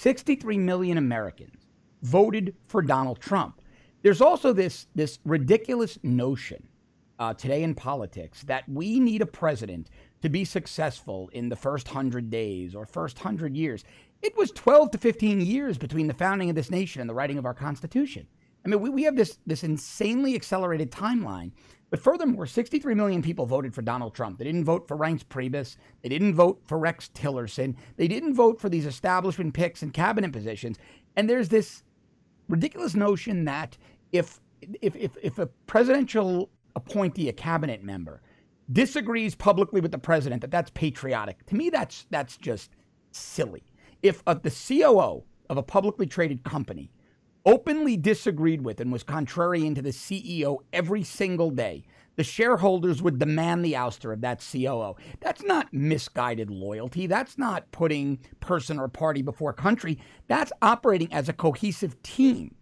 63 million Americans voted for Donald Trump. There's also this ridiculous notion today in politics that we need a president to be successful in the first 100 days or first 100 years. It was 12 to 15 years between the founding of this nation and the writing of our Constitution. I mean, we have this insanely accelerated timeline. But furthermore, 63 million people voted for Donald Trump. They didn't vote for Reince Priebus. They didn't vote for Rex Tillerson. They didn't vote for these establishment picks and cabinet positions. And there's this ridiculous notion that if a presidential appointee, a cabinet member, disagrees publicly with the president, that's patriotic. To me, that's just silly. If the COO of a publicly traded company openly disagreed with and was contrarian to the CEO every single day, the shareholders would demand the ouster of that COO. That's not misguided loyalty. That's not putting person or party before country. That's operating as a cohesive team.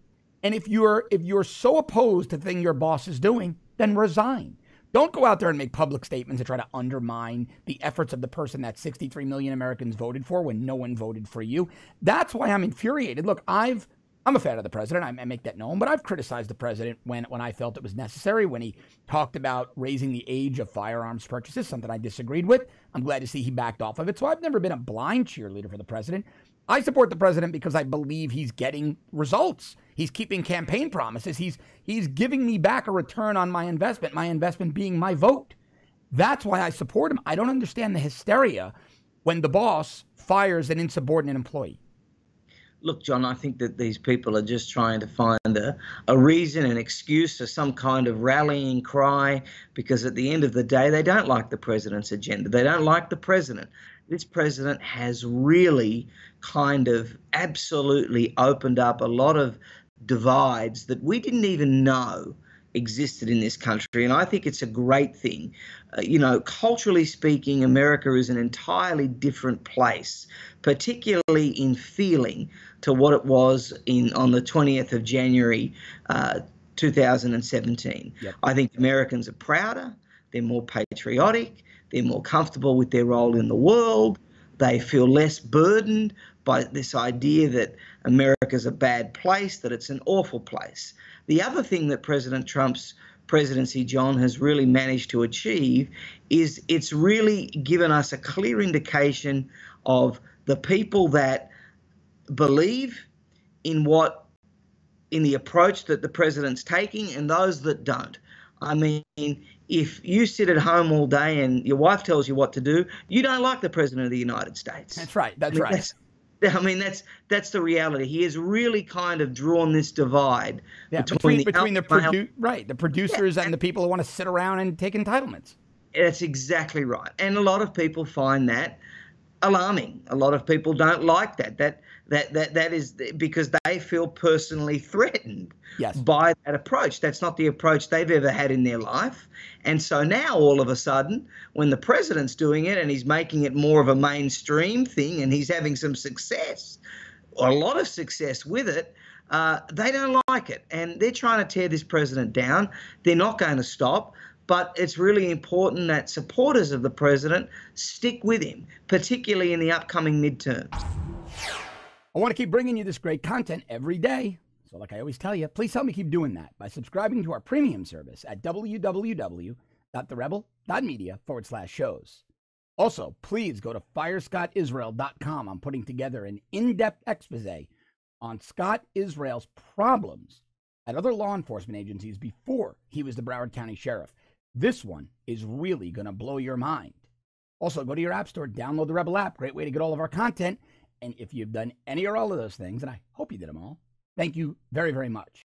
And if you're so opposed to the thing your boss is doing, then resign. Don't go out there and make public statements and try to undermine the efforts of the person that 63 million Americans voted for when no one voted for you. That's why I'm infuriated. Look, I'm a fan of the president. I make that known, but I've criticized the president when I felt it was necessary, when he talked about raising the age of firearms purchases, something I disagreed with. I'm glad to see he backed off of it. So I've never been a blind cheerleader for the president. I support the president because I believe he's getting results. He's keeping campaign promises. He's giving me back a return on my investment being my vote. That's why I support him. I don't understand the hysteria when the boss fires an insubordinate employee. Look, John, I think that these people are just trying to find a reason, an excuse for some kind of rallying cry, because at the end of the day, they don't like the president's agenda. They don't like the president. This president has really kind of absolutely opened up a lot of divides that we didn't even know existed in this country. And I think it's a great thing. Culturally speaking, America is an entirely different place, particularly in feeling to what it was on the 20th of January, 2017. Yep. I think Americans are prouder. They're more patriotic. They're more comfortable with their role in the world. They feel less burdened by this idea that America's a bad place, that it's an awful place. The other thing that President Trump's presidency, John, has really managed to achieve is it's really given us a clear indication of the people that believe in the approach that the president's taking and those that don't. I mean, if you sit at home all day and your wife tells you what to do, you don't like the president of the United States. That's right. That's the reality. He has really kind of drawn this divide between the producers and the people who want to sit around and take entitlements. That's exactly right. And a lot of people find that alarming. A lot of people don't like that. That is because they feel personally threatened by that approach. That's not the approach they've ever had in their life. And so now all of a sudden, when the president's doing it and he's making it more of a mainstream thing and he's having some success, or a lot of success with it, they don't like it. And they're trying to tear this president down. They're not going to stop. But it's really important that supporters of the president stick with him, particularly in the upcoming midterms. I want to keep bringing you this great content every day. So like I always tell you, please help me keep doing that by subscribing to our premium service at www.therebel.media/shows. Also, please go to firescottisrael.com. I'm putting together an in-depth expose on Scott Israel's problems at other law enforcement agencies before he was the Broward County Sheriff. This one is really going to blow your mind. Also, go to your app store, download the Rebel app. Great way to get all of our content. And if you've done any or all of those things, and I hope you did them all, thank you very, very much.